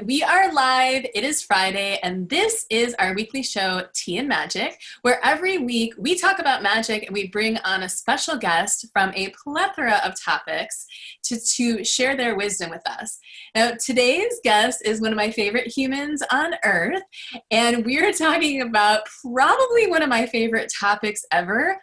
We are live. It is Friday, and this is our weekly show, Tea and Magic, where every week we talk about magic and we bring on a special guest from a plethora of topics to share their wisdom with us. Now, today's guest is one of my favorite humans on earth, and we're talking about probably one of my favorite topics ever.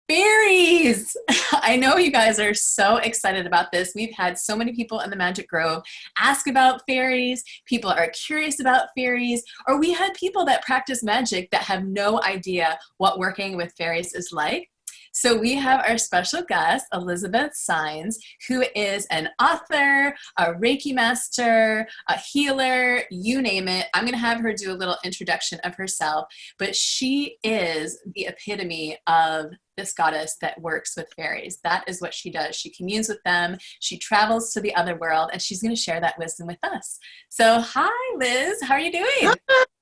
Fairies! I know you guys are so excited about this. We've had so many people in the Magic Grove ask about fairies. People are curious about fairies, or we had people that practice magic that have no idea what working with fairies is like. So we have our special guest, Elizabeth Saenz, who is an author, a Reiki master, a healer, you name it. I'm going to have her do a little introduction of herself, but she is the epitome of this goddess that works with fairies. That is what she does. She communes with them. She travels to the other world, and she's going to share that wisdom with us. So hi, Liz. How are you doing?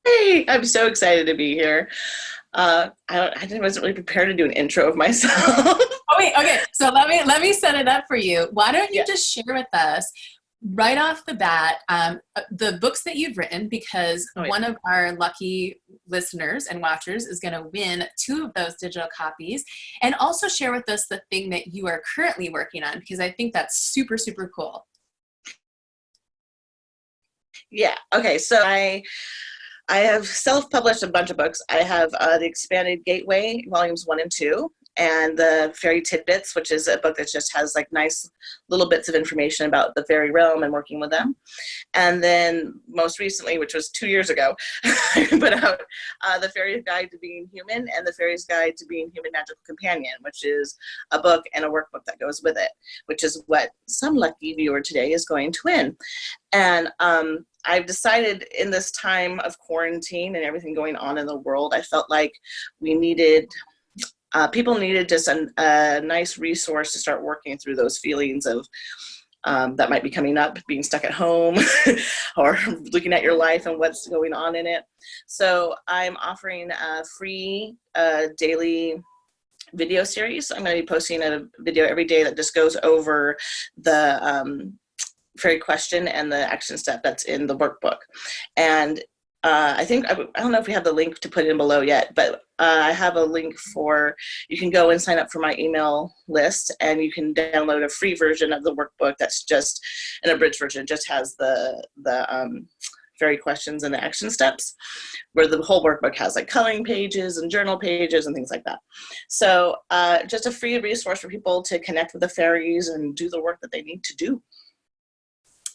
Hey, I'm so excited to be here. Wasn't really prepared to do an intro of myself. Oh wait, okay. So let me set it up for you. Why don't you just share with us right off the bat the books that you've written, because one of our lucky listeners and watchers is going to win 2 of those digital copies, and also share with us the thing that you are currently working on, because I think that's super, super cool. Yeah. Okay. So I have self-published a bunch of books. I have The Expanded Gateway, volumes 1 and 2, and the Fairy Tidbits, which is a book that just has like nice little bits of information about the fairy realm and working with them. And then most recently, which was 2 years ago, I put out The Fairy's Guide to Being Human and The Fairy's Guide to Being Human Magical Companion, which is a book and a workbook that goes with it, which is what some lucky viewer today is going to win. And I've decided in this time of quarantine and everything going on in the world, I felt like we needed, people needed just a nice resource to start working through those feelings of that might be coming up, being stuck at home or looking at your life and what's going on in it. So I'm offering a free daily video series. I'm going to be posting a video every day that just goes over the fairy question and the action step that's in the workbook. And I don't know if we have the link to put in below yet, but I have a link for, you can go and sign up for my email list, and you can download a free version of the workbook that's just an abridged version. It just has the fairy questions and the action steps, where the whole workbook has like coloring pages and journal pages and things like that. So just a free resource for people to connect with the fairies and do the work that they need to do.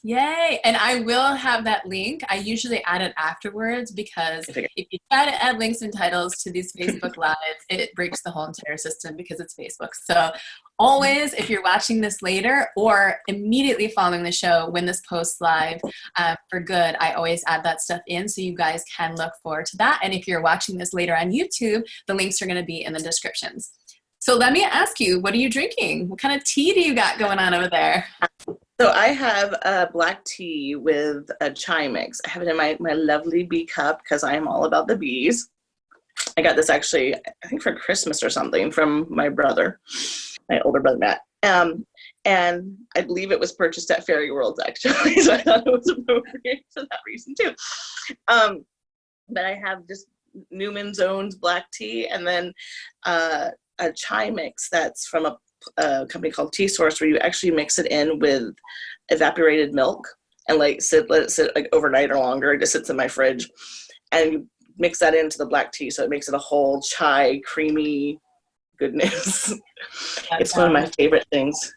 Yay. And I will have that link. I usually add it afterwards, because if you try to add links and titles to these Facebook Lives, it breaks the whole entire system because it's Facebook. So always, if you're watching this later or immediately following the show when this posts live for good, I always add that stuff in so you guys can look forward to that. And if you're watching this later on YouTube, the links are going to be in the descriptions. So let me ask you, what are you drinking? What kind of tea do you got going on over there? So I have a black tea with a chai mix. I have it in my lovely bee cup because I am all about the bees. I got this actually, I think for Christmas or something, from my brother, my older brother, Matt. And I believe it was purchased at Fairy Worlds, actually, so I thought it was appropriate for that reason too. But I have just Newman's Own black tea, and then a chai mix that's from a company called Tea Source, where you actually mix it in with evaporated milk and let it sit like overnight or longer. It just sits in my fridge, and you mix that into the black tea, so it makes it a whole chai creamy goodness. It's one of my favorite things.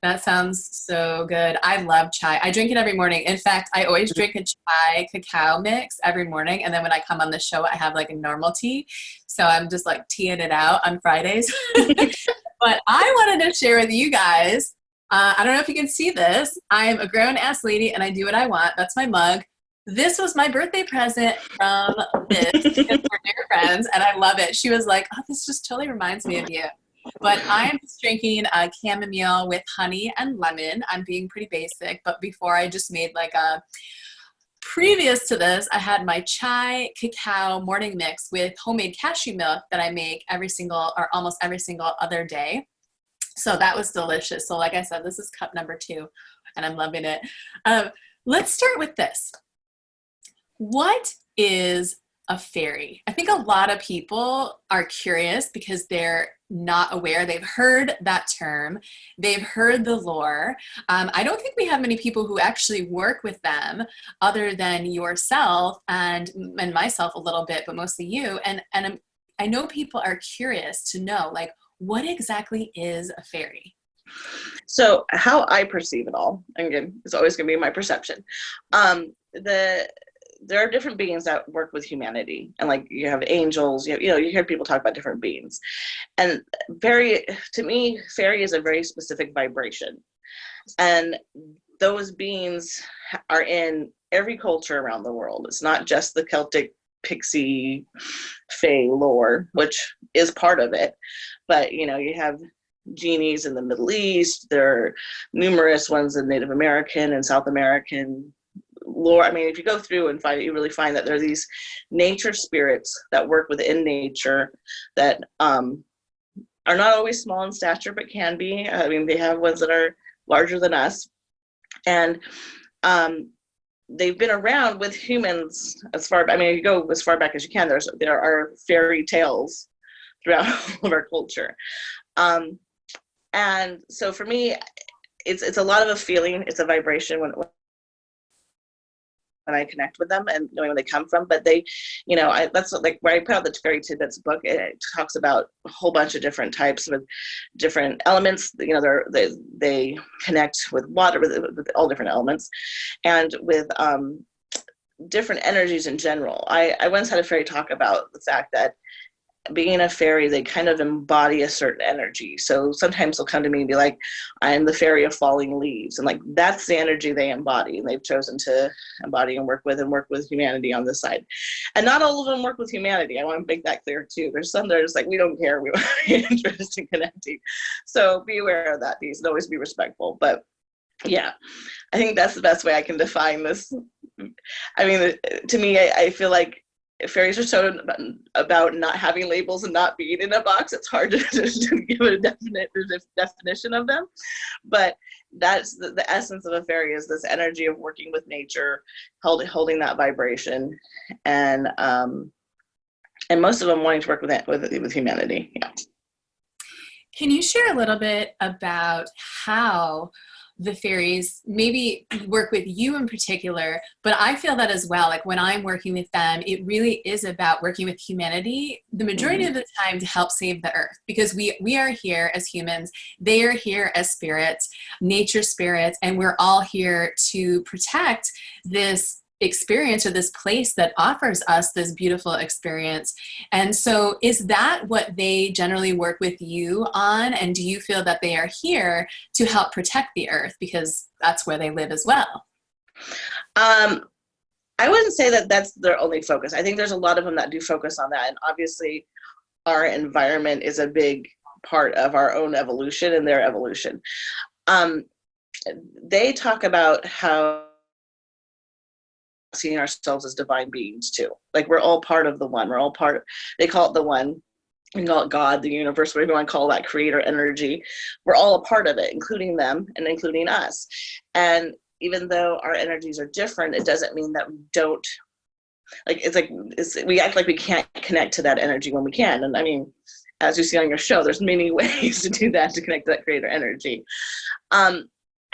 That sounds so good. I love chai. I drink it every morning. In fact, I always drink a chai cacao mix every morning, and then when I come on the show, I have like a normal tea. So I'm just like teeing it out on Fridays. But I wanted to share with you guys, I don't know if you can see this. I'm a grown-ass lady, and I do what I want. That's my mug. This was my birthday present from Liz, because we're dear friends, and I love it. She was like, oh, this just totally reminds me of you. But I'm just drinking a chamomile with honey and lemon. I'm being pretty basic, but before I just made like a, previous to this, I had my chai cacao morning mix with homemade cashew milk that I make every single, or almost every single other day. So that was delicious. So like I said, this is cup number 2, and I'm loving it. Let's start with this. What is a fairy? I think a lot of people are curious because they're not aware. They've heard that term, they've heard the lore. I don't think we have many people who actually work with them other than yourself and myself a little bit, but mostly you. And I know people are curious to know, like, what exactly is a fairy? So how I perceive it all, again, it's always going to be my perception. There are different beings that work with humanity, and like you have angels, you hear people talk about different beings, and to me, fairy is a very specific vibration, and those beings are in every culture around the world. It's not just the Celtic pixie fae lore, which is part of it, but you have genies in the Middle East. There are numerous ones in Native American and South American lore. I mean, if you go through and find it, you really find that there are these nature spirits that work within nature that are not always small in stature, but can be. I mean, they have ones that are larger than us. And they've been around with humans you go as far back as you can. There are fairy tales throughout all of our culture. And so for me, it's a lot of a feeling. It's a vibration when I connect with them and knowing where they come from. But that's like where I put out the Fairy Tidbits book. It talks about a whole bunch of different types with different elements. They connect with water, with all different elements, and with different energies in general. I once had a fairy talk about the fact that being a fairy, they kind of embody a certain energy. So sometimes they'll come to me and be like, I'm the fairy of falling leaves. And like, that's the energy they embody. And they've chosen to embody and work with humanity on this side. And not all of them work with humanity. I want to make that clear too. There's some that are just like, we don't care. We are interested in connecting. So be aware of that. These always be respectful. But yeah, I think that's the best way I can define this. I mean, to me, I feel like fairies are so about not having labels and not being in a box. It's hard to give a definite definition of them, but that's the essence of a fairy, is this energy of working with nature, holding that vibration, and most of them wanting to work with humanity. Yeah. Can you share a little bit about how the fairies maybe work with you in particular, but I feel that as well. Like when I'm working with them, it really is about working with humanity the majority of the time to help save the earth, because we are here as humans, they are here as spirits, nature spirits, and we're all here to protect this experience or this place that offers us this beautiful experience. And so is that what they generally work with you on? And do you feel that they are here to help protect the earth because that's where they live as well? I wouldn't say that that's their only focus. I think there's a lot of them that do focus on that. And obviously our environment is a big part of our own evolution and their evolution. They talk about how seeing ourselves as divine beings too. Like we're all part of the one. We're all part of, they call it the one. We call it God, the universe, whatever you want to call that creator energy. We're all a part of it, including them and including us. And even though our energies are different, it doesn't mean that we don't, we act like we can't connect to that energy when we can. And I mean, as you see on your show, there's many ways to do that, to connect to that creator energy.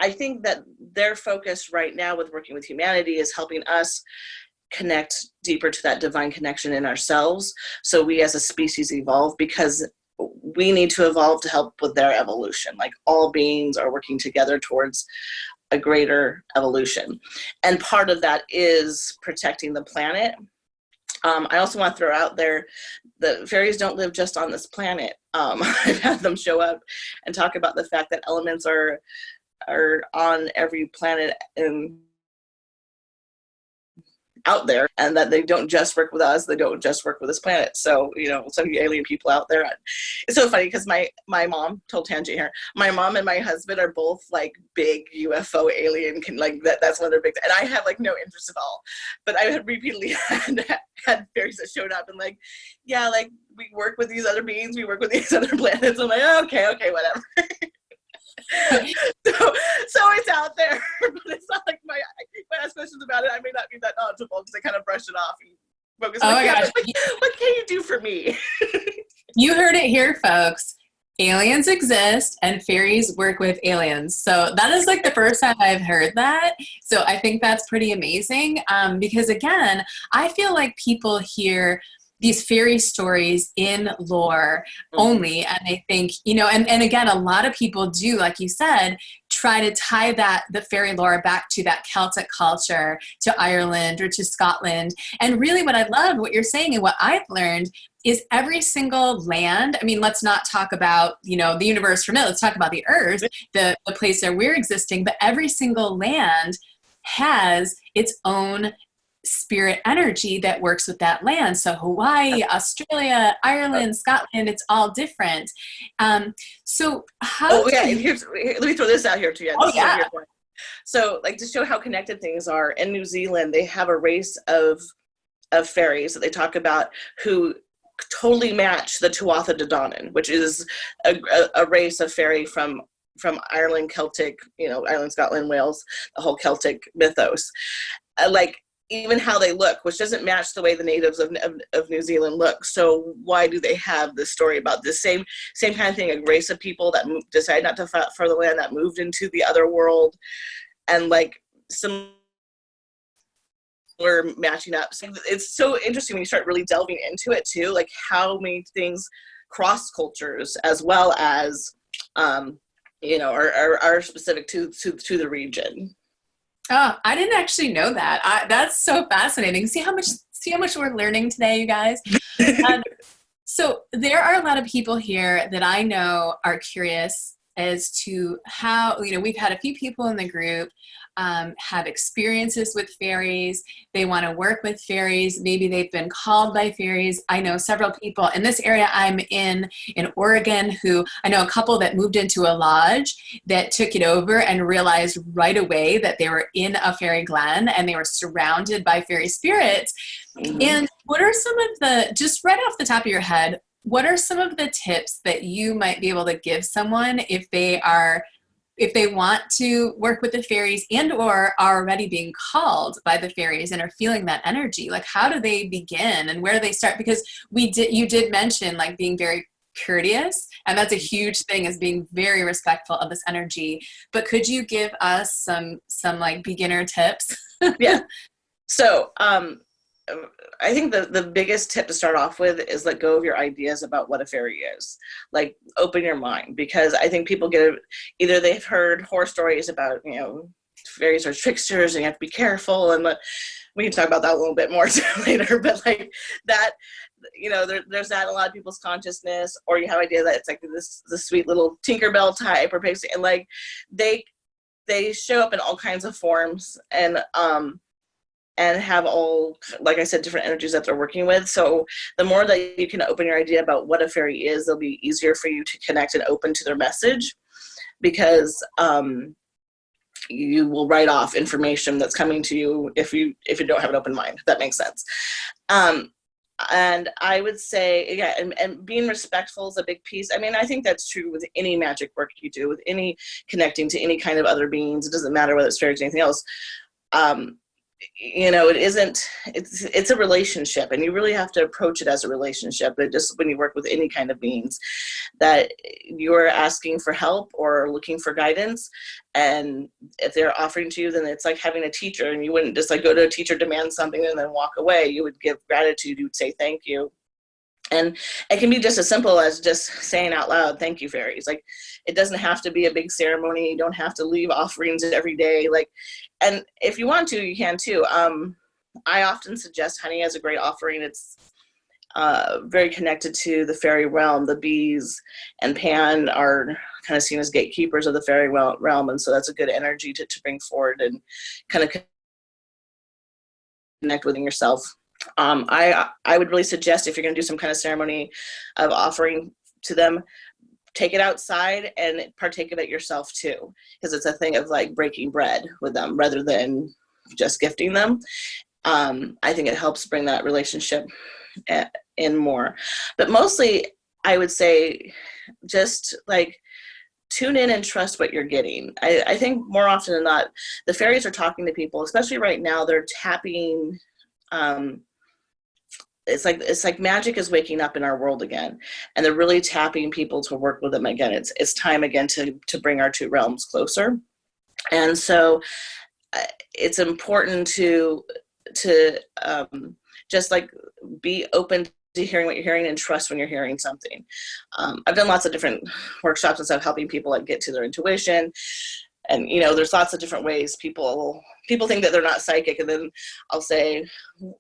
I think that their focus right now with working with humanity is helping us connect deeper to that divine connection in ourselves, so we as a species evolve, because we need to evolve to help with their evolution. Like all beings are working together towards a greater evolution. And part of that is protecting the planet. I also want to throw out there, the fairies don't live just on this planet. I've had them show up and talk about the fact that elements are on every planet and out there, and that they don't just work with us, they don't just work with this planet. So some of you alien people out there, it's so funny because my mom told Tangi here, my mom and my husband are both like big UFO alien, that's one of their big, and I have like no interest at all, but I had repeatedly had fairies that showed up and like, yeah, like we work with these other beings, we work with these other planets. I'm like, okay, whatever. So it's out there, but it's not like my ask questions about it. I may not be that knowledgeable because I kind of brush it off and focus. Oh my gosh. What can you do for me? You heard it here, folks. Aliens exist and fairies work with aliens. So that is like the first time I've heard that. So I think that's pretty amazing because, again, I feel like people hear these fairy stories in lore only, and they think, you know, and again, a lot of people do, like you said, try to tie the fairy lore back to that Celtic culture, to Ireland or to Scotland. And really what I love, what you're saying and what I've learned is every single land, I mean, let's not talk about, you know, the universe for a minute, let's talk about the earth, the place where we're existing, but every single land has its own spirit energy that works with that land. So Hawaii, Australia, Ireland, Scotland, it's all different. So how let me throw this out here to you. So like to show how connected things are, in New Zealand, they have a race of fairies that they talk about who totally match the Tuatha De Danann, which is a race of fairy from Ireland, Celtic, you know, Ireland, Scotland, Wales, the whole Celtic mythos. Like even how they look, which doesn't match the way the natives of New Zealand look. So why do they have this story about this same kind of thing, a race of people that decided not to fight for the land, that moved into the other world, and like some were matching up. So it's so interesting when you start really delving into it too, like how many things cross cultures as well as, you know, are specific to the region. Oh, I didn't actually know that. That's so fascinating. See how much we're learning today, you guys. So there are a lot of people here that I know are curious as to how, you know, we've had a few people in the group have experiences with fairies. They want to work with fairies. Maybe they've been called by fairies. I know several people in this area I'm in Oregon who, I know a couple that moved into a lodge that took it over and realized right away that they were in a fairy glen and they were surrounded by fairy spirits. Mm-hmm. And what are some of the, just right off the top of your head, what are some of the tips that you might be able to give someone if they want to work with the fairies and or are already being called by the fairies and are feeling that energy? Like, how do they begin and where do they start? Because you did mention like being very courteous, and that's a huge thing, is being very respectful of this energy. But could you give us some like beginner tips? Yeah. So, I think the biggest tip to start off with is let go of your ideas about what a fairy is. Like, open your mind, because I think people either they've heard horror stories about, you know, fairies are tricksters and you have to be careful, and we can talk about that a little bit more later, but like that, you know, there's that in a lot of people's consciousness, or you have idea that it's like this sweet little Tinkerbell type or basically, and like they show up in all kinds of forms and have all, like I said, different energies that they're working with. So the more that you can open your idea about what a fairy is, it'll be easier for you to connect and open to their message, because you will write off information that's coming to you if you don't have an open mind, if that makes sense. And I would say, yeah, and being respectful is a big piece. I mean, I think that's true with any magic work you do, with any connecting to any kind of other beings. It doesn't matter whether it's fairies or anything else. You know, it's a relationship, and you really have to approach it as a relationship. But just when you work with any kind of beings, that you're asking for help or looking for guidance, and if they're offering to you, then it's like having a teacher, and you wouldn't just like go to a teacher, demand something, and then walk away. You would give gratitude. You would say thank you. And it can be just as simple as just saying out loud, thank you, fairies. Like, it doesn't have to be a big ceremony. You don't have to leave offerings every day. Like, and if you want to, you can too. I often suggest honey as a great offering. It's very connected to the fairy realm. The bees and Pan are kind of seen as gatekeepers of the fairy realm. And so that's a good energy to bring forward and kind of connect with yourself. I would really suggest, if you're going to do some kind of ceremony of offering to them, take it outside and partake of it yourself too, because it's a thing of like breaking bread with them rather than just gifting them. I think it helps bring that relationship in more. But mostly, I would say just like tune in and trust what you're getting. I think more often than not, the fairies are talking to people, especially right now. They're tapping. It's like magic is waking up in our world again, and they're really tapping people to work with them again. It's time again to bring our two realms closer. And so it's important to just like be open to hearing what you're hearing and trust when you're hearing something. I've done lots of different workshops and stuff helping people like get to their intuition. And, you know, there's lots of different ways people think that they're not psychic. And then I'll say,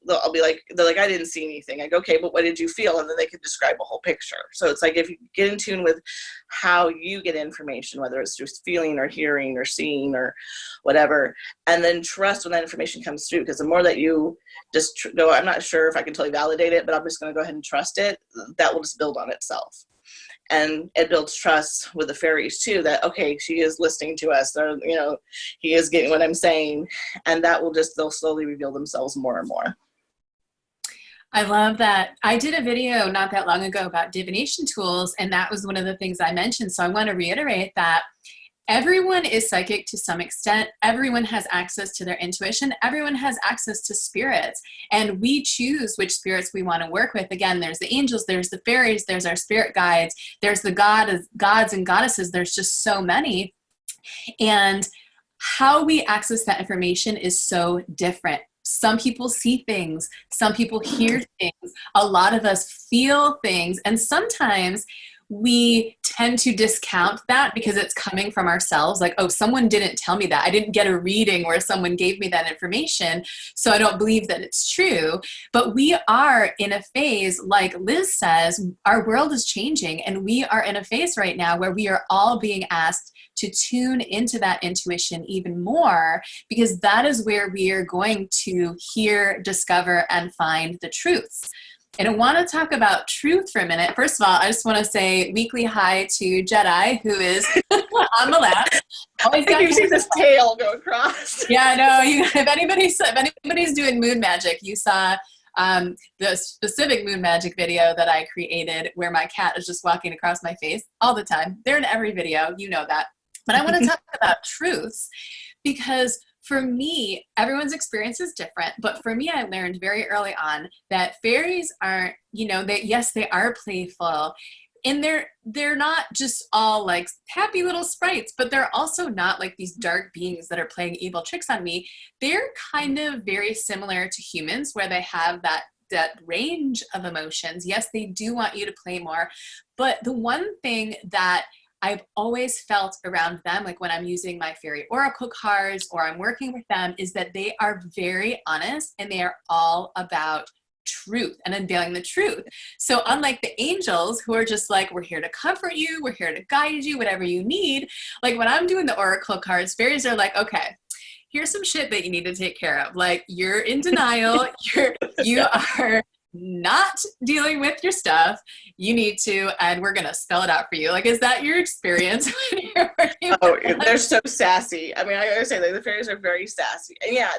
I'll be like, they're like, I didn't see anything. I go, okay, but what did you feel? And then they can describe a whole picture. So it's like, if you get in tune with how you get information, whether it's just feeling or hearing or seeing or whatever, and then trust when that information comes through. Because the more that you just go, I'm not sure if I can totally validate it, but I'm just going to go ahead and trust it, that will just build on itself. And it builds trust with the fairies too, that, okay, she is listening to us, or, you know, he is getting what I'm saying. And that will just, they'll slowly reveal themselves more and more. I love that. I did a video not that long ago about divination tools, and that was one of the things I mentioned. So I want to reiterate that everyone is psychic to some extent. Everyone has access to their intuition. Everyone has access to spirits, and we choose which spirits we want to work with. Again, there's the angels, there's the fairies, there's our spirit guides, there's the gods and goddesses. There's just so many. And how we access that information is so different. Some people see things, some people hear things, a lot of us feel things, and sometimes we tend to discount that because it's coming from ourselves. Like, oh, someone didn't tell me that. I didn't get a reading where someone gave me that information, so I don't believe that it's true. But we are in a phase, like Liz says, our world is changing, and we are in a phase right now where we are all being asked to tune into that intuition even more, because that is where we are going to hear, discover, and find the truths. And I want to talk about truth for a minute. First of all, I just want to say weekly hi to Jedi, who is on the left. Always got you see this tail go across. Yeah, I know. If anybody's doing moon magic, you saw the specific moon magic video that I created where my cat is just walking across my face all the time. They're in every video. You know that. But I want to talk about truths, because for me, everyone's experience is different, but for me, I learned very early on that fairies aren't, you know, yes, they are playful, and they're not just all like happy little sprites, but they're also not like these dark beings that are playing evil tricks on me. They're kind of very similar to humans, where they have that range of emotions. Yes, they do want you to play more, but the one thing that I've always felt around them, like when I'm using my fairy oracle cards or I'm working with them, is that they are very honest, and they are all about truth and unveiling the truth. So unlike the angels, who are just like, we're here to comfort you, we're here to guide you, whatever you need, like when I'm doing the oracle cards, fairies are like, okay, here's some shit that you need to take care of. Like, you're in denial, you are not dealing with your stuff, you need to, and we're going to spell it out for you. Like, is that your experience when you're working? Oh, they're so sassy. I mean, I gotta say, like, the fairies are very sassy. And yeah,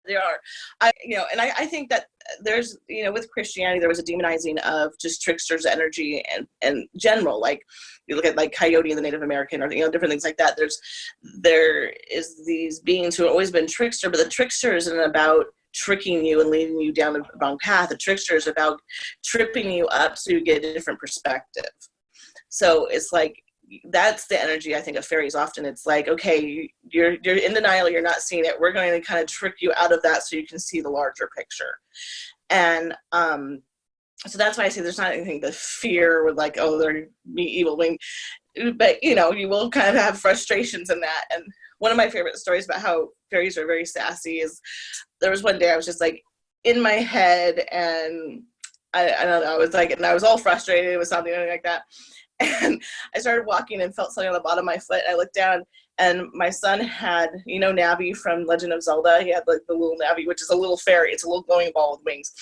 they are. I think that there's, you know, with Christianity, there was a demonizing of just tricksters' energy and general, like you look at like Coyote in the Native American, or, you know, different things like that. There is these beings who have always been trickster, but the trickster isn't about tricking you and leading you down the wrong path. The trickster is about tripping you up so you get a different perspective. So it's like, that's the energy, I think, of fairies often. It's like, okay, you're in denial, you're not seeing it. We're going to kind of trick you out of that so you can see the larger picture. And so that's why I say there's not anything to fear with, like, oh, they're evil wing. But, you know, you will kind of have frustrations in that. And one of my favorite stories about how fairies are very sassy is, there was one day I was just like in my head, and I don't know, I was like, and I was all frustrated with something like that. And I started walking and felt something on the bottom of my foot. I looked down, and my son had, you know, Navi from Legend of Zelda. He had like the little Navi, which is a little fairy. It's a little glowing ball with wings.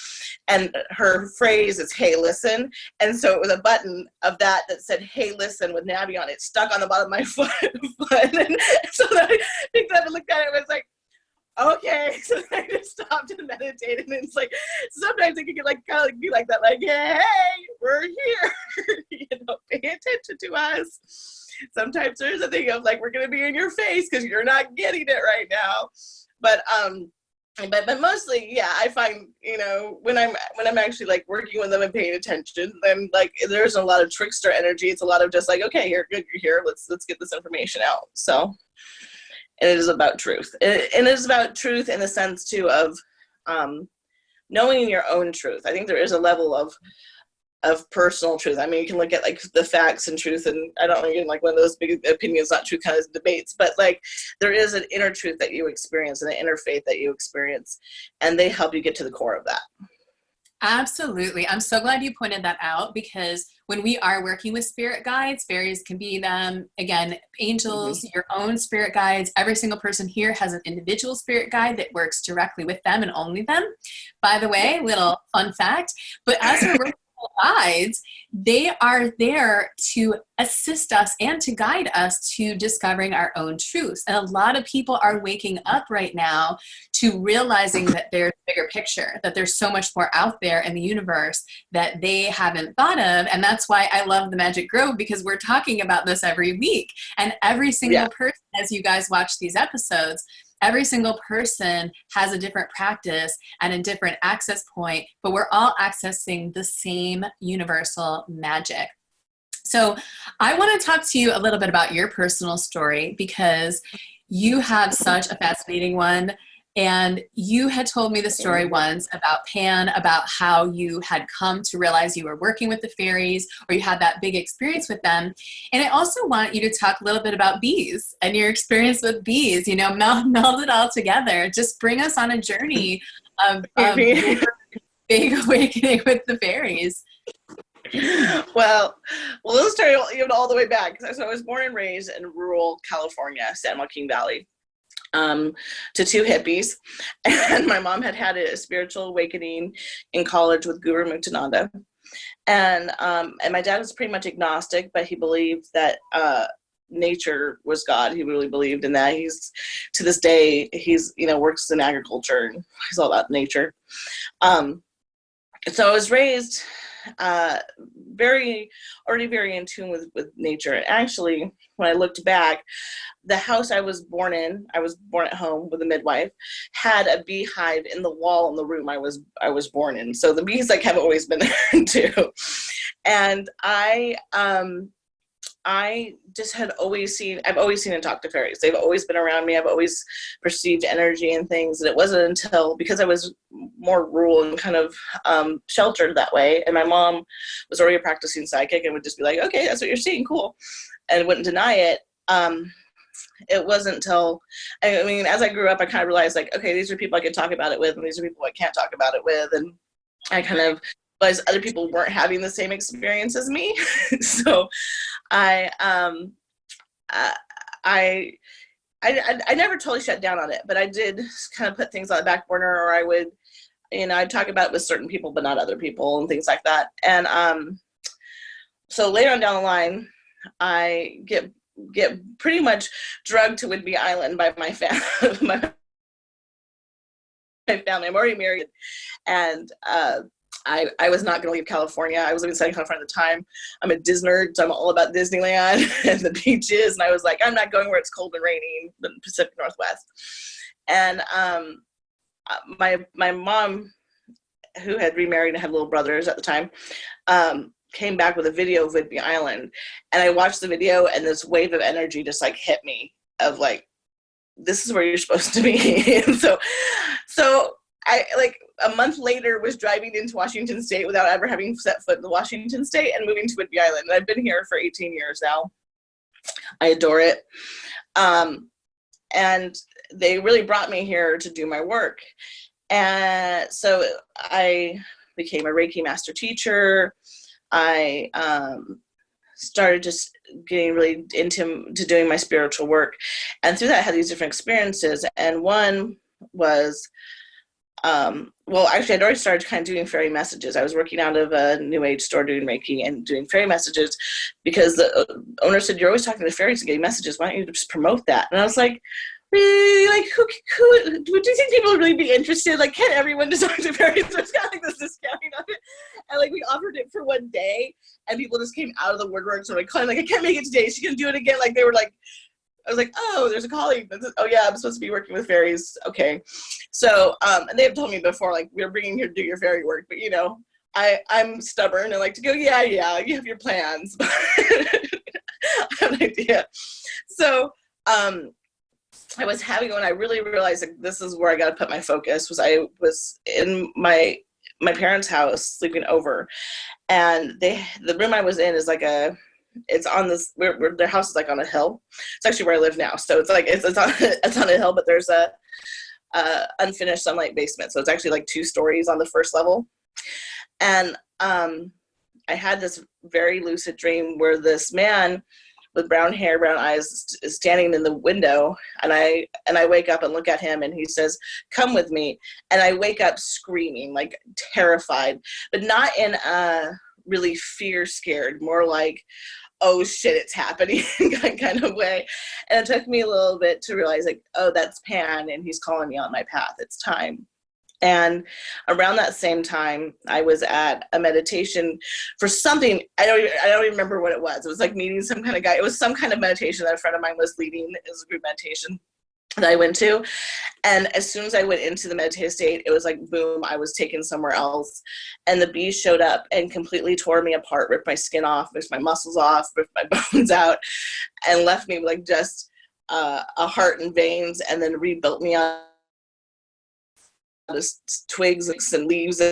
And her phrase is, hey, listen. And so it was a button of that said, hey, listen, with Navi on it, stuck on the bottom of my foot. And so then I picked it up and looked at it, and was like, okay. So I just stopped and meditated, and it's like sometimes it can get like kind of be like that, like, hey, we're here. Pay attention to us. Sometimes there's a thing of like, we're gonna be in your face because you're not getting it right now. But mostly, yeah, I find, when I'm actually like working with them and paying attention, then like there's a lot of trickster energy. It's a lot of just like, okay, you're good, you're here. Let's get this information out. So, and it is about truth. And it is about truth in the sense too of knowing your own truth. I think there is a level of personal truth. I mean, you can look at like the facts and truth, and I don't know, like one of those big opinions, not true kind of debates, but like there is an inner truth that you experience and an inner faith that you experience, and they help you get to the core of that. Absolutely. I'm so glad you pointed that out, because when we are working with spirit guides, fairies can be them, again, angels, your own spirit guides. Every single person here has an individual spirit guide that works directly with them and only them. By the way, little fun fact, but as we're working guides, they are there to assist us and to guide us to discovering our own truths. And a lot of people are waking up right now to realizing that there's a bigger picture, that there's so much more out there in the universe that they haven't thought of. And that's why I love the Magic Grove, because we're talking about this every week. And every single person, as you guys watch these episodes, every single person has a different practice and a different access point, but we're all accessing the same universal magic. So I want to talk to you a little bit about your personal story, because you have such a fascinating one. And you had told me the story once about Pan, about how you had come to realize you were working with the fairies, or you had that big experience with them. And I also want you to talk a little bit about bees and your experience with bees, meld it all together. Just bring us on a journey of your big awakening with the fairies. Well, let's start even all the way back. So I was born and raised in rural California, San Joaquin Valley. To two hippies, and my mom had a spiritual awakening in college with Guru Muktananda, and my dad was pretty much agnostic, but he believed that nature was God. He really believed in that. He's to this day works in agriculture, and he's all about nature. So I was raised very in tune with nature. And actually, when I looked back, the house I was born in, I was born at home with a midwife, had a beehive in the wall in the room I was born in. So the bees have always been there too. And I just had I've always seen and talked to fairies. They've always been around me. I've always perceived energy and things. And it wasn't until, because I was more rural and kind of sheltered that way, and my mom was already a practicing psychic and would just be like, okay, that's what you're seeing, cool, and wouldn't deny it. It wasn't until, as I grew up, I kind of realized okay, these are people I can talk about it with, and these are people I can't talk about it with. And I kind of realized other people weren't having the same experience as me. So I never totally shut down on it, but I did kind of put things on the back burner, or I would, I'd talk about it with certain people, but not other people and things like that. And so later on down the line, I get pretty much drugged to Whidbey Island by my family. I'm already married, and I was not going to leave California. I was living in Southern California at the time. I'm a Disney nerd, so I'm all about Disneyland and the beaches. And I was like, I'm not going where it's cold and raining, the Pacific Northwest. And my mom, who had remarried and had little brothers at the time, came back with a video of Whidbey Island. And I watched the video, and this wave of energy just hit me of this is where you're supposed to be. And so I a month later was driving into Washington State without ever having set foot in the Washington State, and moving to Whidbey Island. And I've been here for 18 years now. I adore it. And they really brought me here to do my work. And so I became a Reiki master teacher. I started just getting really into doing my spiritual work. And through that, I had these different experiences. And one was, actually, I'd already started kind of doing fairy messages. I was working out of a New Age store doing Reiki and doing fairy messages, because the owner said, you're always talking to fairies and getting messages. Why don't you just promote that? And I was like, really, like, who do you think people would really be interested? Like, can everyone just talk to fairies? So it's kind of like this discounting of it. And like, we offered it for one day, and people just came out of the woodwork. So like, I can't make it today. She can do it again. Like, they were like, I was like, oh, there's a colleague. Oh yeah, I'm supposed to be working with fairies. Okay. So, and they have told me before, like, we're bringing you to do your fairy work, but you know, I'm stubborn and like to go, yeah, you have your plans. I have an idea. So, I was having, when I really realized like this is where I got to put my focus, was I was in my parents' house sleeping over, and the room I was in is like it's on this, where their house is like on a hill. It's actually where I live now. So it's like, it's on a hill, but there's a unfinished sunlight basement. So it's actually like 2 stories on the first level. And I had this very lucid dream where this man with brown hair, brown eyes is standing in the window, and I wake up and look at him, and he says, "Come with me." And I wake up screaming, like terrified, but not in a really fear scared, more like, oh shit, it's happening kind of way. And it took me a little bit to realize, like, oh, that's Pan, and he's calling me on my path. It's time. And around that same time, I was at a meditation for something. I don't even remember what it was. It was like meeting some kind of guy. It was some kind of meditation that a friend of mine was leading. It was a group meditation that I went to. And as soon as I went into the meditative state, it was like, boom, I was taken somewhere else. And the bees showed up and completely tore me apart, ripped my skin off, ripped my muscles off, ripped my bones out, and left me with like just a heart and veins, and then rebuilt me up twigs and leaves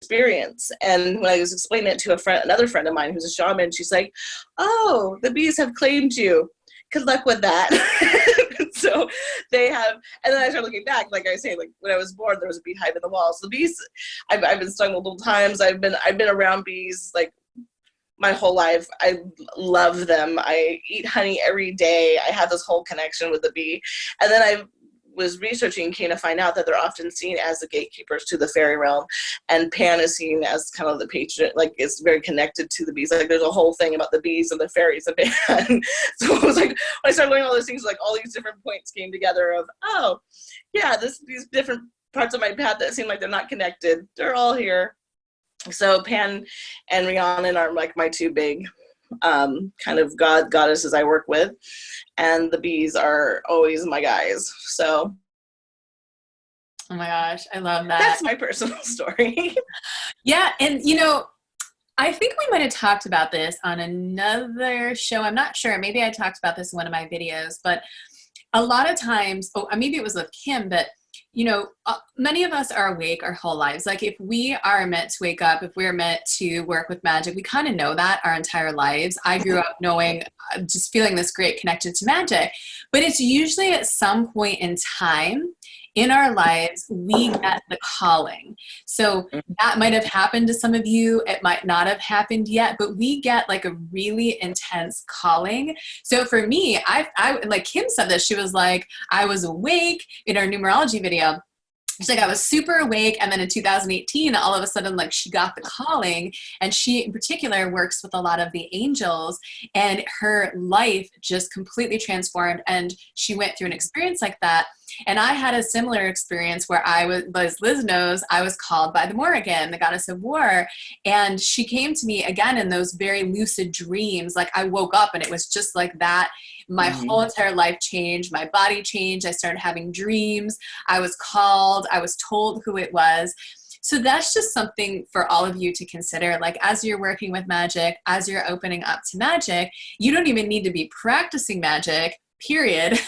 experience. And when I was explaining it to another friend of mine who's a shaman, she's like, oh, the bees have claimed you. Good luck with that. So they have, and then I started looking back, like I say, like when I was born, there was a beehive in the wall. So the bees, I've been stung multiple times. I've been around bees like my whole life. I love them. I eat honey every day. I have this whole connection with the bee. And then I was researching and came to find out that they're often seen as the gatekeepers to the fairy realm, and Pan is seen as kind of the patron, like it's very connected to the bees. Like there's a whole thing about the bees and the fairies and Pan. So it was like, when I started learning all those things, like all these different points came together of, oh yeah, these different parts of my path that seem like they're not connected, they're all here. So Pan and Rhiannon are like my 2 big kind of goddesses I work with, and the bees are always my guys. So oh my gosh, I love that. That's my personal story. Yeah, and you know, I think we might have talked about this on another show. I'm not sure. Maybe I talked about this in one of my videos, but a lot of times, maybe it was with Kim, but you know, many of us are awake our whole lives. Like if we are meant to wake up, if we're meant to work with magic, we kind of know that our entire lives. I grew up knowing, just feeling this great connection to magic, but it's usually at some point in time in our lives, we get the calling. So that might have happened to some of you. It might not have happened yet, but we get like a really intense calling. So for me, I like Kim said this, she was like, I was awake in our numerology video. She's like, I was super awake. And then in 2018, all of a sudden, like she got the calling, and she in particular works with a lot of the angels, and her life just completely transformed. And she went through an experience like that. And I had a similar experience where I was, as Liz knows, I was called by the Morrigan, the goddess of war. And she came to me again in those very lucid dreams. Like I woke up and it was just like that. My whole entire life changed. My body changed. I started having dreams. I was called. I was told who it was. So that's just something for all of you to consider. Like as you're working with magic, as you're opening up to magic, you don't even need to be practicing magic, period.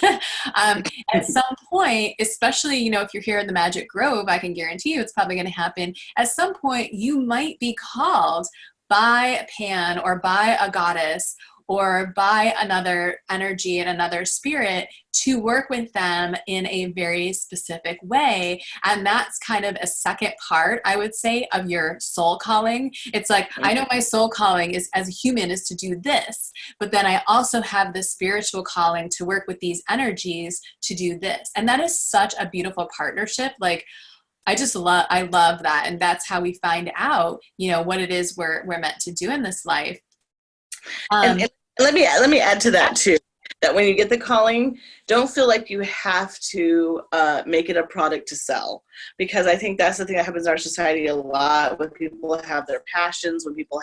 At some point, especially, you know, if you're here in the Magic Grove, I can guarantee you it's probably going to happen. At some point, you might be called by Pan or by a goddess or by another energy and another spirit to work with them in a very specific way. And that's kind of a second part, I would say, of your soul calling. It's like, I know my soul calling is as a human is to do this, but then I also have this spiritual calling to work with these energies to do this. And that is such a beautiful partnership. Like, I love that. And that's how we find out, you know, what it is we're meant to do in this life. And let me add to that too. that when you get the calling, don't feel like you have to make it a product to sell. Because I think that's the thing that happens in our society a lot, when people have their passions, when people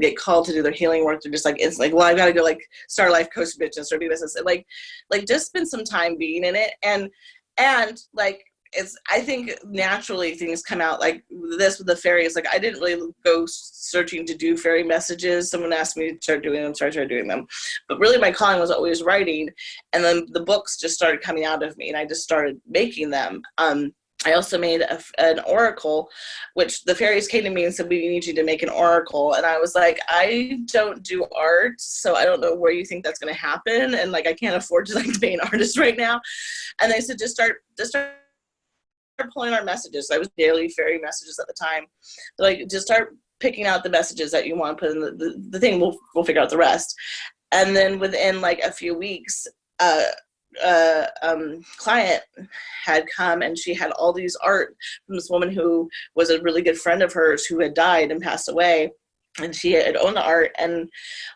get called to do their healing work, they're just like, it's like, well, I've got to go like start a life coach business or do business. Like just spend some time being in it. And like, I think naturally things come out like this with the fairies. Like I didn't really go searching to do fairy messages. Someone asked me to start doing them, so I started doing them. But really my calling was always writing. And then the books just started coming out of me and I just started making them. I also made an oracle, which the fairies came to me and said, we need you to make an oracle. And I was like, I don't do art, so I don't know where you think that's going to happen. And like, I can't afford to like pay an artist right now. And they said, just start pulling our messages. I was daily fairy messages at the time. So like, just start picking out the messages that you want to put in the thing. We'll figure out the rest. And then within like a few weeks, client had come and she had all these art from this woman who was a really good friend of hers who had died and passed away. And she had owned the art and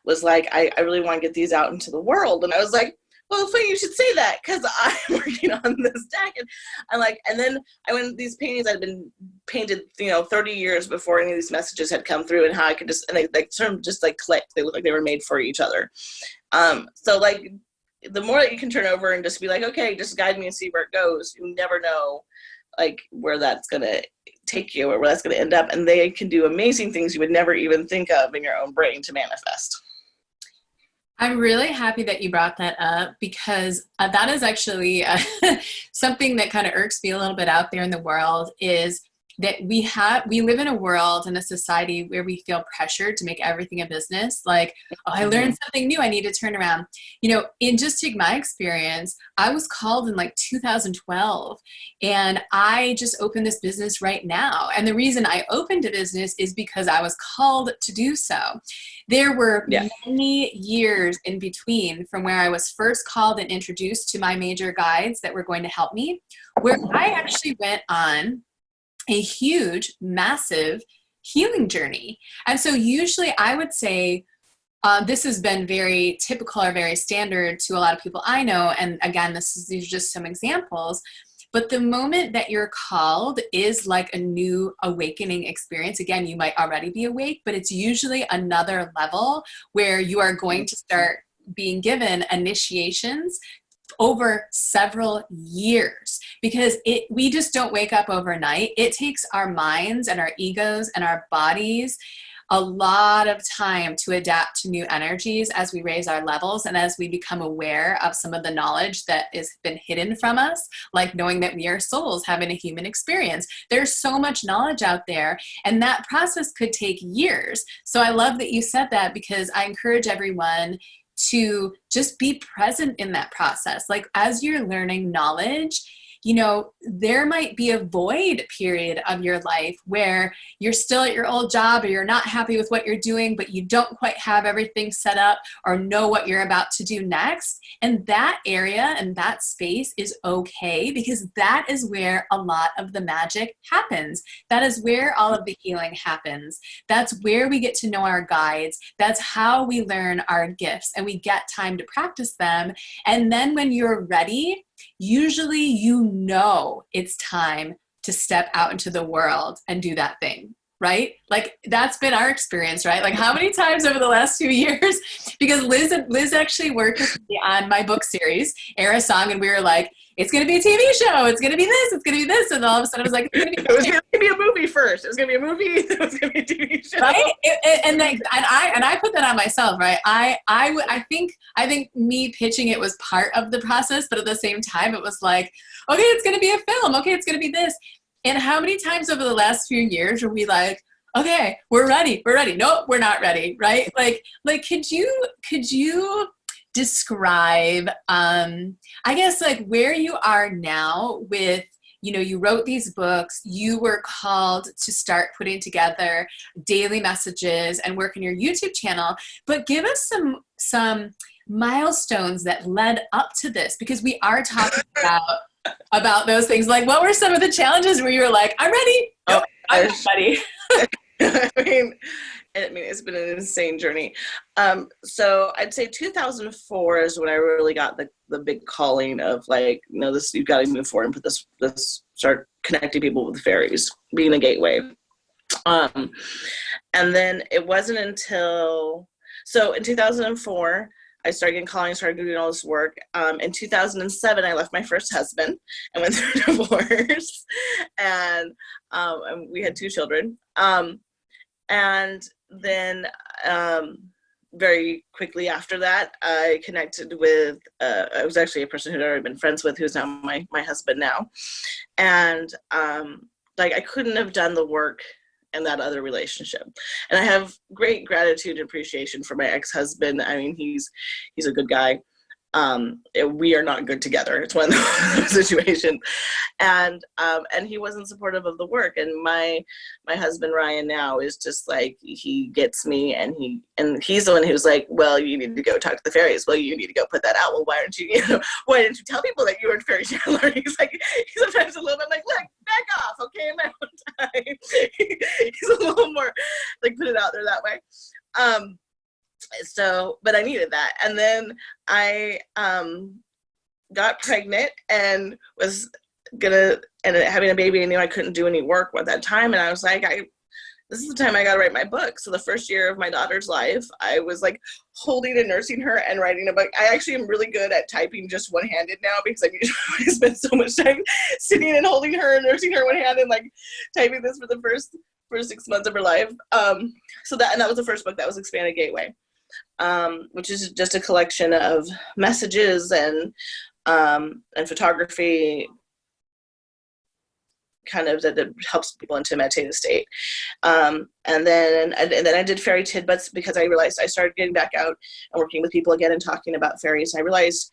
was like, I really want to get these out into the world. And I was like, well, funny you should say that, because I'm working on this deck. And I'm like, and then I went, these paintings had been painted, 30 years before any of these messages had come through, and how I could just, and they like sort of just like clicked. They looked like they were made for each other. So like, the more that you can turn over and just be like, okay, just guide me and see where it goes. You never know like where that's going to take you or where that's going to end up. And they can do amazing things you would never even think of in your own brain to manifest. I'm really happy that you brought that up, because that is actually something that kind of irks me a little bit out there in the world, is that we live in a world and a society where we feel pressured to make everything a business. Like, oh, I learned something new, I need to turn around. In just take my experience, I was called in like 2012 and I just opened this business right now. And the reason I opened a business is because I was called to do so. There were many years in between from where I was first called and introduced to my major guides that were going to help me, where I actually went on a huge, massive healing journey. And so usually I would say this has been very typical or very standard to a lot of people I know. And again, these are just some examples. But the moment that you're called is like a new awakening experience. Again, you might already be awake, but it's usually another level where you are going to start being given initiations over several years, because we just don't wake up overnight. It takes our minds and our egos and our bodies a lot of time to adapt to new energies as we raise our levels and as we become aware of some of the knowledge that has been hidden from us, like knowing that we are souls having a human experience. There's so much knowledge out there, and that process could take years. So I love that you said that, because I encourage everyone to just be present in that process. Like, as you're learning knowledge, there might be a void period of your life where you're still at your old job or you're not happy with what you're doing, but you don't quite have everything set up or know what you're about to do next. And that area and that space is okay, because that is where a lot of the magic happens. That is where all of the healing happens. That's where we get to know our guides. That's how we learn our gifts, and we get time to practice them. And then when you're ready, usually it's time to step out into the world and do that thing, right? Like, that's been our experience, right? Like, how many times over the last 2 years, because Liz actually worked with me on my book series, Air a Song, and we were like, it's going to be a TV show, it's going to be this, it's going to be this, and all of a sudden I was like, it was going to be a movie first. It was going to be a movie, it was going to be a TV show, right? And I put that on myself, right? I think me pitching it was part of the process, but at the same time, it was like, okay, it's going to be a film, okay, it's going to be this. And how many times over the last few years were we like, okay, we're ready. Nope, we're not ready, right? Like, could you describe, I guess, like, where you are now with, you wrote these books, you were called to start putting together daily messages and work on your YouTube channel, but give us some milestones that led up to this, because we are talking about those things. Like, what were some of the challenges where you were like, I'm ready? Nope, I'm not ready. I mean, I mean, it's been an insane journey. So I'd say 2004 is when I really got the big calling of like, this, you've got to move forward and put this start connecting people with fairies, being a gateway. And then it wasn't until, so in 2004, I started getting calling, started doing all this work. In 2007, I left my first husband and went through a divorce, and we had 2 children. And then very quickly after that, I connected with, I was actually a person who'd already been friends with, who's now my husband now. And like, I couldn't have done the work in that other relationship. And I have great gratitude and appreciation for my ex-husband. I mean, he's a good guy. We are not good together. It's one of those situations. And he wasn't supportive of the work. And my husband, Ryan, now is just like, he gets me, and he's the one who's like, well, you need to go talk to the fairies. Well, you need to go put that out. Well, why didn't you tell people that you were a fairy channeler? He's like, he's sometimes a little bit like, look, back off, okay, in my own time. He's a little more like, put it out there that way. So, but I needed that. And then I got pregnant and was having a baby. I knew I couldn't do any work at that time. And I was like, this is the time I got to write my book. So the first year of my daughter's life, I was like holding and nursing her and writing a book. I actually am really good at typing just one-handed now, because I spent so much time sitting and holding her and nursing her one-handed, like typing this for the first 6 months of her life. So that was the first book. That was Expanded Gateway. Which is just a collection of messages and photography, kind of that helps people into a meditative state. And then I did fairy tidbits, because I realized I started getting back out and working with people again and talking about fairies. I realized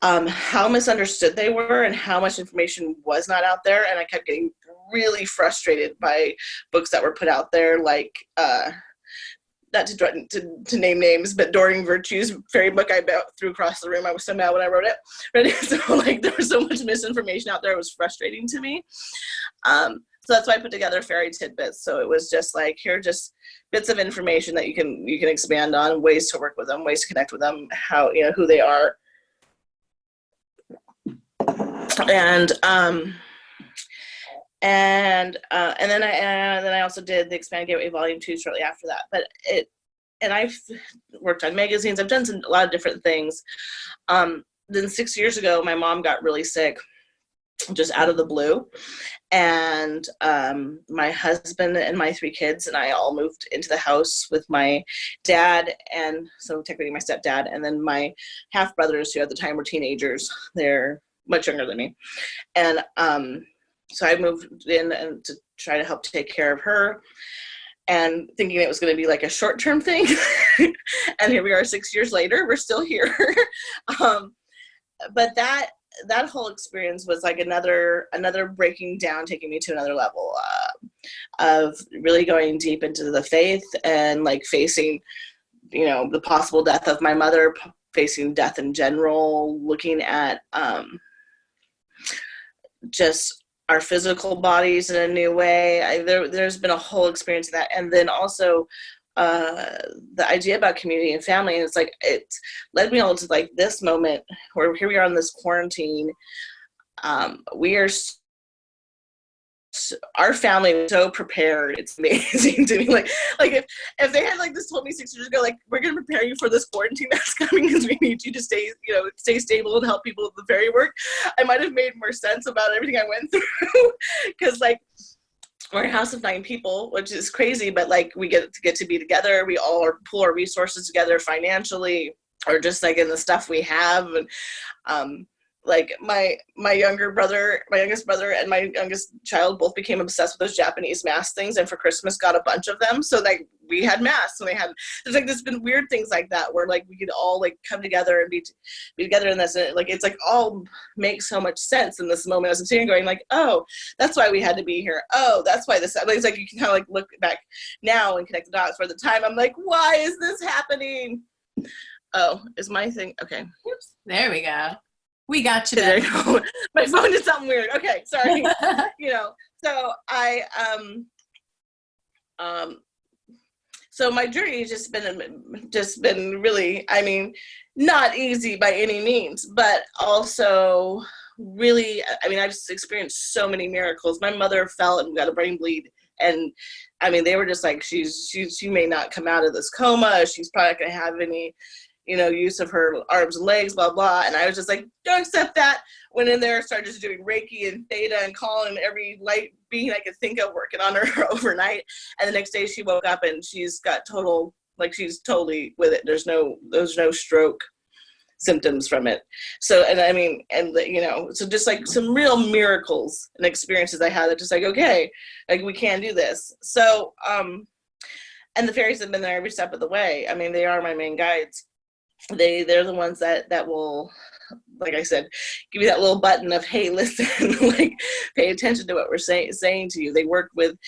how misunderstood they were and how much information was not out there. And I kept getting really frustrated by books that were put out there, like not to name names, but Doreen Virtue's fairy book I threw across the room. I was so mad when I wrote it. So like, there was so much misinformation out there. It was frustrating to me. So that's why I put together Fairy Tidbits. So it was just like, here are just bits of information that you can expand on, ways to work with them, ways to connect with them, how, who they are. And then I also did the Expanded Gateway Volume 2 shortly after that. And I've worked on magazines. I've done a lot of different things. Then 6 years ago, my mom got really sick, just out of the blue. And my husband and my 3 kids and I all moved into the house with my dad, and so technically my stepdad, and then my half brothers, who at the time were teenagers. They're much younger than me. And so I moved in and to try to help take care of her, and thinking it was going to be like a short-term thing. And here we are 6 years later, we're still here. But that whole experience was like another breaking down, taking me to another level of really going deep into the faith, and like facing, the possible death of my mother, facing death in general, looking at just our physical bodies in a new way. There's been a whole experience of that. And then also the idea about community and family. And it's like, it led me all to like this moment where here we are in this quarantine. Our family was so prepared. It's amazing to me. Like if they had like this told me 6 years ago, like, we're going to prepare you for this quarantine that's coming because we need you to stay stable and help people with the fairy work, I might have made more sense about everything I went through. Because like, we're a house of 9 people, which is crazy, but like, we get to be together. We all pool our resources together financially, or just like in the stuff we have. And like my youngest brother and my youngest child both became obsessed with those Japanese mask things, and for Christmas got a bunch of them. So like, we had masks, and there's been weird things like that where like we could all like come together and be together in this. And like, it's like all makes so much sense in this moment as I'm sitting going like, oh, that's why we had to be here. Oh, that's why this. It's like you can kind of like look back now and connect the dots. For the time, I'm like, why is this happening? Oh, is my thing okay? Oops. There we go. We got you. There you go. My phone did something weird. Okay, sorry. So So my journey has just been really, I mean, not easy by any means, but also really, I mean, I've just experienced so many miracles. My mother fell and got a brain bleed, and I mean, they were just like, she may not come out of this coma. She's probably not going to have any, use of her arms and legs, blah, blah. And I was just like, don't accept that. Went in there, started just doing Reiki and Theta and calling every light being I could think of, working on her overnight. And the next day she woke up and she's got she's totally with it. There's no stroke symptoms from it. So, and I mean, and so just like some real miracles and experiences I had that just like, okay, like we can do this. So, and the fairies have been there every step of the way. I mean, they are my main guides. They're the ones that will, like I said, give you that little button of, hey, listen, like pay attention to what we're saying to you. They work with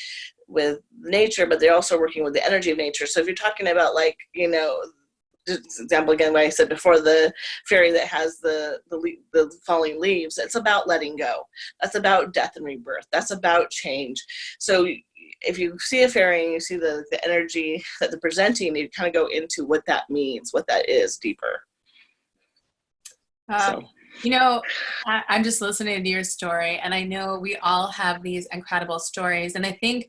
nature, but they're also working with the energy of nature. So if you're talking about like, just example again, what I said before, the fairy that has the falling leaves, it's about letting go. That's about death and rebirth. That's about change. So if you see a fairy and you see the energy that they're presenting, you kind of go into what that means, what that is deeper. I'm just listening to your story, and I know we all have these incredible stories. And I think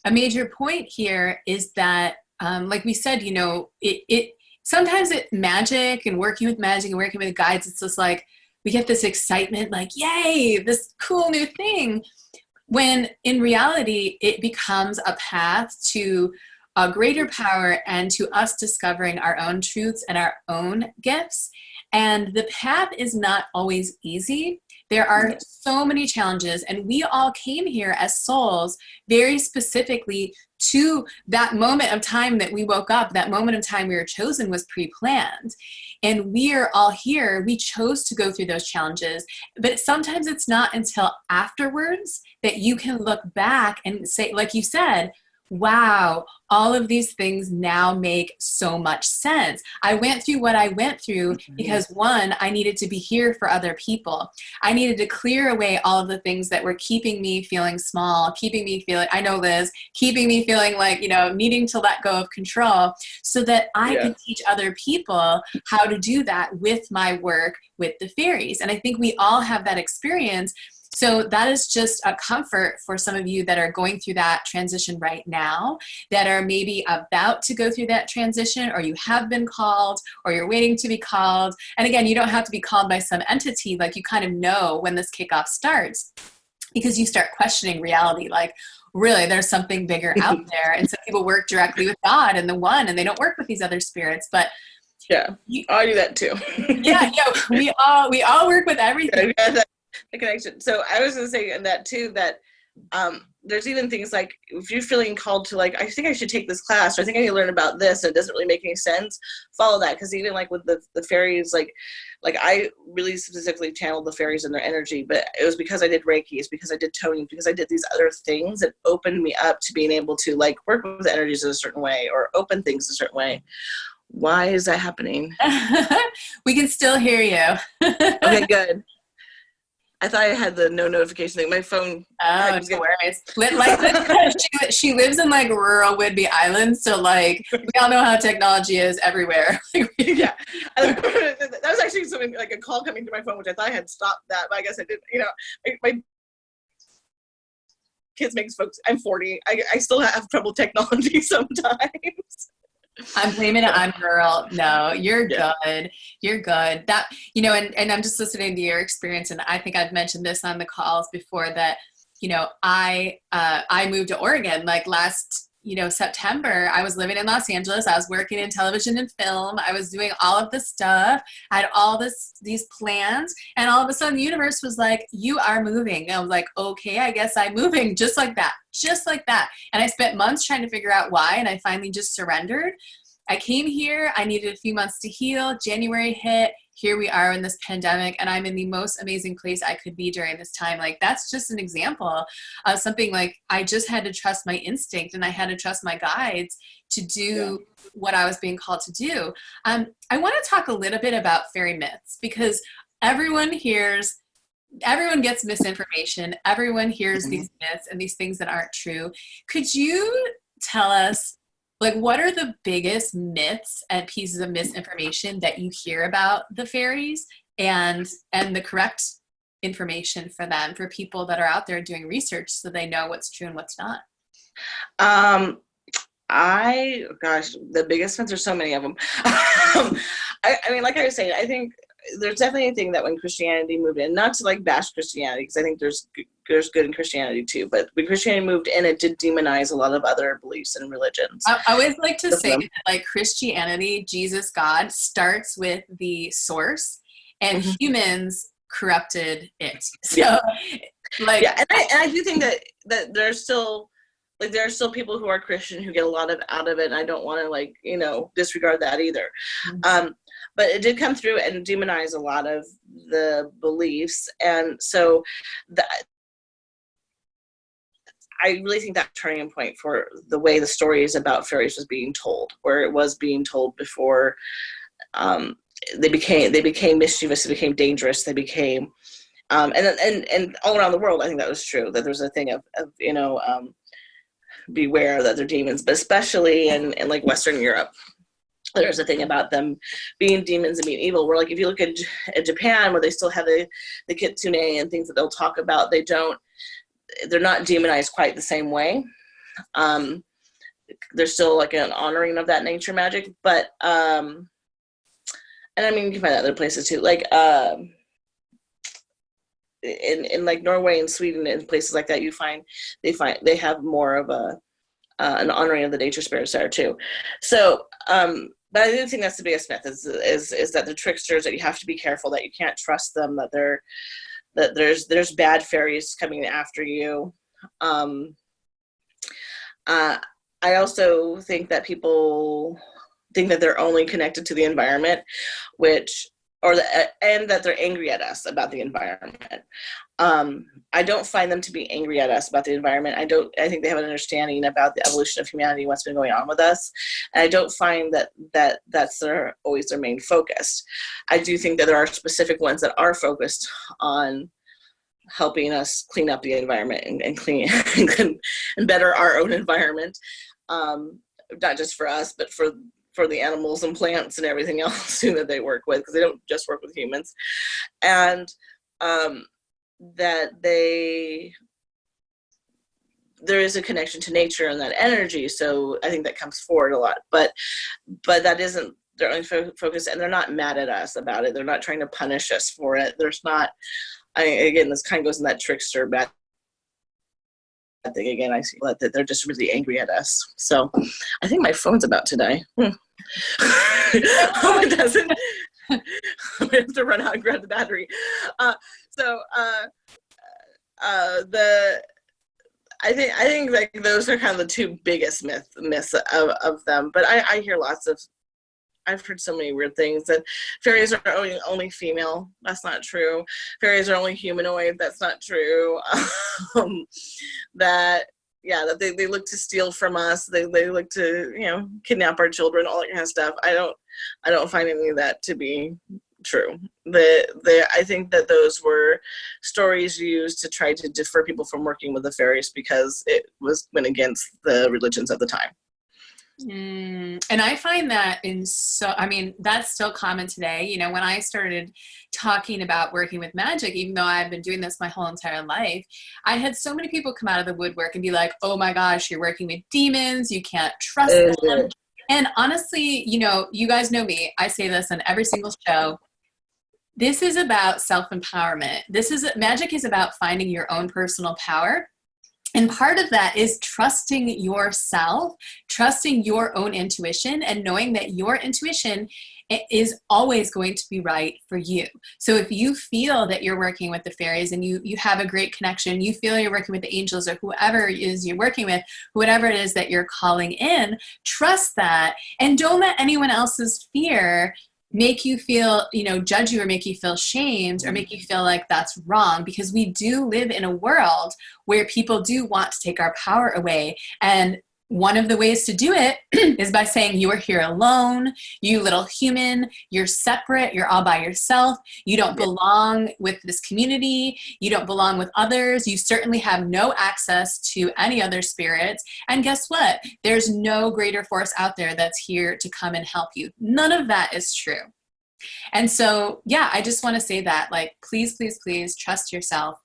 a major point here is that, like we said, sometimes magic and working with magic and working with guides, it's just like we get this excitement, like, yay, this cool new thing. When in reality, it becomes a path to a greater power and to us discovering our own truths and our own gifts. And the path is not always easy. There are so many challenges, and we all came here as souls very specifically to that moment of time that we woke up. That moment of time we were chosen was pre-planned. And we are all here. We chose to go through those challenges. But sometimes it's not until afterwards that you can look back and say, like you said, wow, all of these things now make so much sense. I went through what I went through because, one, I needed to be here for other people. I needed to clear away all of the things that were keeping me feeling small, keeping me feeling, I know Liz, keeping me feeling like, needing to let go of control so that I could teach other people how to do that with my work with the fairies. And I think we all have that experience. So that is just a comfort for some of you that are going through that transition right now, that are maybe about to go through that transition, or you have been called, or you're waiting to be called. And again, you don't have to be called by some entity, like you kind of know when this kickoff starts, because you start questioning reality, like, really, there's something bigger out there. And some people work directly with God and the One, and they don't work with these other spirits. But I do that too. we all work with everything. The connection. So I was going to say in that too, that there's even things like if you're feeling called to, like, I think I should take this class, or I think I need to learn about this, and it doesn't really make any sense, follow that. Because even like with the fairies, like I really specifically channeled the fairies and their energy, but it was because I did Reiki, it's because I did toning, because I did these other things that opened me up to being able to like work with the energies in a certain way or open things a certain way. Why is that happening? We can still hear you. Okay, good. I thought I had the no notification thing. My phone. Oh, no worries. Like, she lives in like rural Whidbey Island, so like we all know how technology is everywhere. Yeah, that was actually something like a call coming to my phone, which I thought I had stopped that, but I guess I didn't. My kids makes folks. I'm 40. I still have trouble with technology sometimes. I'm blaming it on girl. No, you're good. You're good. That, and I'm just listening to your experience. And I think I've mentioned this on the calls before that, I moved to Oregon, like last, September. I was living in Los Angeles. I was working in television and film. I was doing all of this stuff. I had all these plans. And all of a sudden the universe was like, you are moving. And I was like, okay, I guess I'm moving, just like that. And I spent months trying to figure out why. And I finally just surrendered. I came here. I needed a few months to heal. January hit. Here we are in this pandemic, and I'm in the most amazing place I could be during this time. Like, that's just an example of something like I just had to trust my instinct, and I had to trust my guides to do what I was being called to do. I want to talk a little bit about fairy myths, because everyone gets misinformation. Everyone hears these myths and these things that aren't true. Could you tell us, like, what are the biggest myths and pieces of misinformation that you hear about the fairies, and the correct information for them, for people that are out there doing research so they know what's true and what's not? Gosh, the biggest ones are so many of them. I mean, like I was saying, I think there's definitely a thing that when Christianity moved in, not to like bash Christianity, because I think there's good in Christianity too, but when Christianity moved in, it did demonize a lot of other beliefs and religions. I always like to say that, like, Christianity, Jesus, God, starts with the source, and humans corrupted it. So, yeah. like, yeah, and I do think that there's still, like, there are still people who are Christian who get a lot out of it, and I don't want to, like, you know, disregard that either. But it did come through and demonize a lot of the beliefs, and so I really think that turning point for the way the stories about fairies was being told, where it was being told before, they became mischievous, they became dangerous, they became, and all around the world, I think that was true, that there's a thing of you know, beware that they're demons, but especially in like Western Europe, there's a thing about them being demons and being evil, where, like, if you look at Japan, where they still have the kitsune and things that they'll talk about, they're not demonized quite the same way. There's still like an honoring of that nature magic, but and I mean, you can find that other places too, like in like Norway and Sweden and places like that, they have more of an honoring of the nature spirits there too. So but I do think that's the biggest myth, is that the tricksters, that you have to be careful, that you can't trust them, that there's bad fairies coming after you. I also think that people think that they're only connected to the environment, and that they're angry at us about the environment. I don't find them to be angry at us about the environment. I think they have an understanding about the evolution of humanity, what's been going on with us. And I don't find that's always their main focus. I do think that there are specific ones that are focused on helping us clean up the environment and clean and better our own environment. Not just for us, but for the animals and plants and everything else too that they work with, because they don't just work with humans. And that there is a connection to nature and that energy, so I think that comes forward a lot, but that isn't their only focus, and they're not mad at us about it. They're not trying to punish us for it. There's not, again, this kind of goes in that trickster bad thing again. I see that they're just really angry at us. So I think my phone's about to die. Oh, it doesn't. We have to run out and grab the battery. I think like those are kind of the two biggest myths of them. But I hear I've heard so many weird things, that fairies are only female. That's not true. Fairies are only humanoid. That's not true. That they look to steal from us. They look to, you know, kidnap our children, all that kind of stuff. I don't find any of that to be true. I think that those were stories used to try to deter people from working with the fairies, because it went against the religions of the time. And I find that that's still common today. You know, when I started talking about working with magic, even though I've been doing this my whole entire life, I had so many people come out of the woodwork and be like, oh my gosh, you're working with demons, you can't trust them. And honestly, you know, you guys know me, I say this on every single show. This is about self-empowerment. Magic is about finding your own personal power. And part of that is trusting yourself, trusting your own intuition, and knowing that your intuition is always going to be right for you. So if you feel that you're working with the fairies and you have a great connection, you feel you're working with the angels or whoever it is you're working with, whatever it is that you're calling in, trust that, and don't let anyone else's fear make you feel, you know, judge you or make you feel shamed or make you feel like that's wrong, because we do live in a world where people do want to take our power away. And one of the ways to do it is by saying you are here alone, you little human, you're separate, you're all by yourself, you don't belong with this community, you don't belong with others, you certainly have no access to any other spirits, and guess what? There's no greater force out there that's here to come and help you. None of that is true. And so, yeah, I just want to say that, like, please, please, please trust yourself.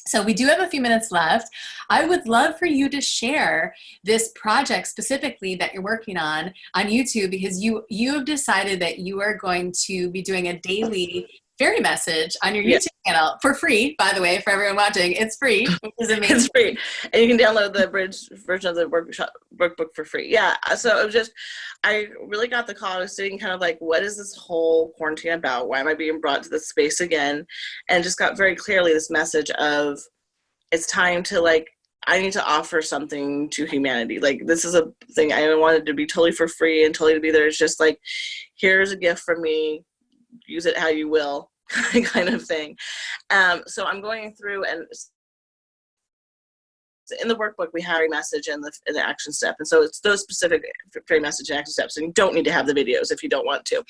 So we do have a few minutes left. I would love for you to share this project specifically that you're working on YouTube, because you have decided that you are going to be doing a daily fairy message on your YouTube channel for free, by the way, for everyone watching. It's free, which is amazing. It's free. And you can download the abridged version of the workbook for free. Yeah. So it was just, I really got the call. I was sitting kind of like, what is this whole quarantine about? Why am I being brought to this space again? And just got very clearly this message of, it's time to, like, I need to offer something to humanity. Like, this is a thing I wanted to be totally for free and totally to be there. It's just like, here's a gift from me, use it how you will, kind of thing. So I'm going through, and in the workbook we have a message and the action step, and so it's those specific fairy message and action steps, and you don't need to have the videos if you don't want to,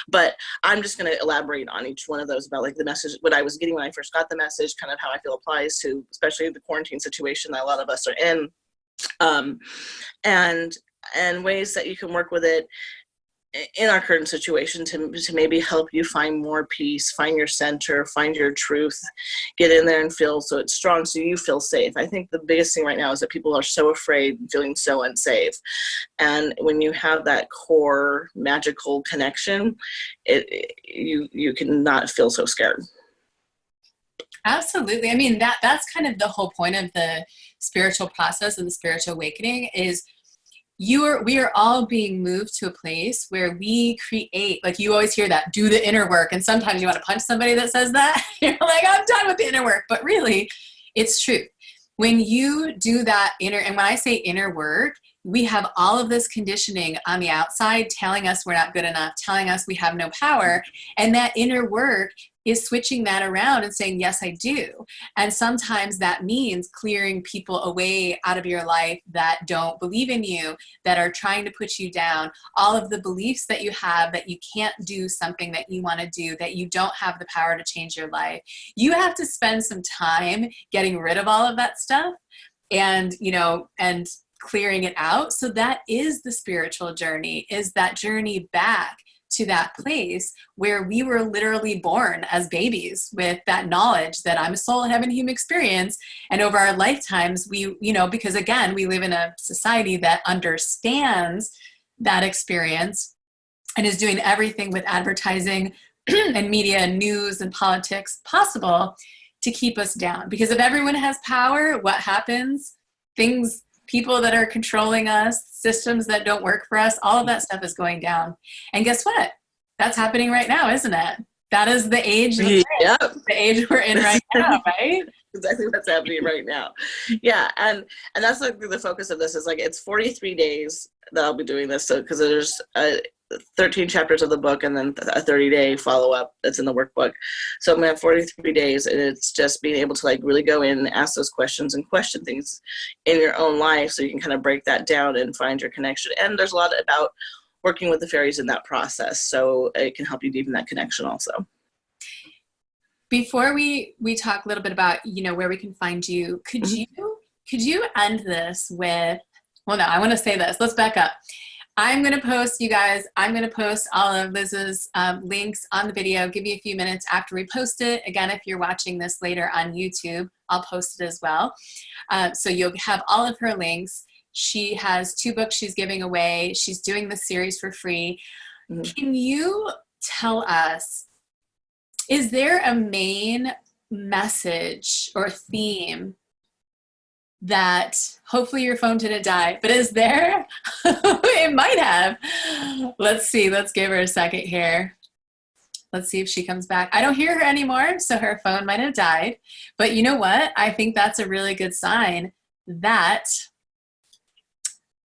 but I'm just going to elaborate on each one of those about, like, the message, what I was getting when I first got the message, kind of how I feel applies to especially the quarantine situation that a lot of us are in, and ways that you can work with it in our current situation to maybe help you find more peace, find your center, find your truth, get in there and feel so it's strong, so you feel safe. I think the biggest thing right now is that people are so afraid and feeling so unsafe. And when you have that core magical connection, you can not feel so scared. Absolutely. I mean, that's kind of the whole point of the spiritual process and the spiritual awakening is we are all being moved to a place where we create, like, you always hear that, do the inner work. And sometimes you want to punch somebody that says that. You're like, I'm done with the inner work. But really, it's true. When you do that inner, and when I say inner work, we have all of this conditioning on the outside telling us we're not good enough, telling us we have no power. And that inner work is switching that around and saying, yes, I do. And sometimes that means clearing people away out of your life that don't believe in you, that are trying to put you down, all of the beliefs that you have that you can't do something that you want to do, that you don't have the power to change your life. You have to spend some time getting rid of all of that stuff and, and clearing it out. So that is the spiritual journey, is that journey back to that place where we were literally born as babies with that knowledge that I'm a soul having a human experience. And over our lifetimes, we, because again, we live in a society that understands that experience and is doing everything with advertising and media and news and politics possible to keep us down. Because if everyone has power, what happens? People that are controlling us, systems that don't work for us, all of that stuff is going down. And guess what? That's happening right now, isn't it? That is the age, the age we're in right now, right? Exactly what's happening right now. Yeah, and that's like the focus of this is, like, it's 43 days that I'll be doing this. So because there's 13 chapters of the book and then a 30-day follow-up that's in the workbook. So I'm going to have 43 days, and it's just being able to, like, really go in and ask those questions and question things in your own life so you can kind of break that down and find your connection. And there's a lot about working with the fairies in that process, so it can help you deepen that connection also. Before we talk a little bit about, where we can find you, could you end this with, well, no, I want to say this. Let's back up. I'm going to post all of Liz's links on the video, give you a few minutes after we post it. Again, if you're watching this later on YouTube, I'll post it as well. So you'll have all of her links. She has 2 books she's giving away. She's doing the series for free. Mm-hmm. Can you tell us, is there a main message or theme that, hopefully your phone didn't die, but is there? It might have. Let's see. Let's give her a second here. Let's see if she comes back. I don't hear her anymore, so her phone might have died. But you know what? I think that's a really good sign that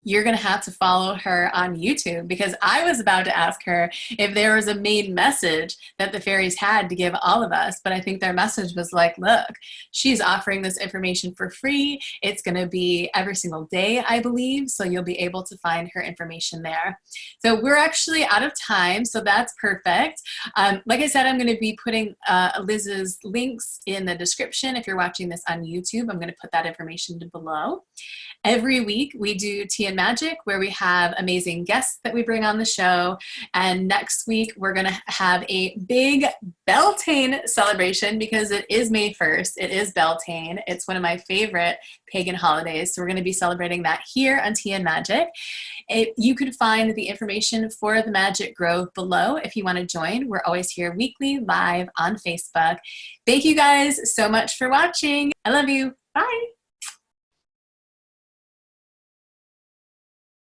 you're going to have to follow her on YouTube, because I was about to ask her if there was a main message that the fairies had to give all of us. But I think their message was like, look, she's offering this information for free. It's going to be every single day, I believe. So you'll be able to find her information there. So we're actually out of time. So that's perfect. Like I said, I'm going to be putting Liz's links in the description. If you're watching this on YouTube, I'm going to put that information below. Every week we do Tea and Magic, where we have amazing guests that we bring on the show. And next week we're going to have a big Beltane celebration, because it is May 1st. It is Beltane. It's one of my favorite pagan holidays. So we're going to be celebrating that here on Tea and Magic. You can find the information for the Magic Grove below if you want to join. We're always here weekly live on Facebook. Thank you guys so much for watching. I love you. Bye.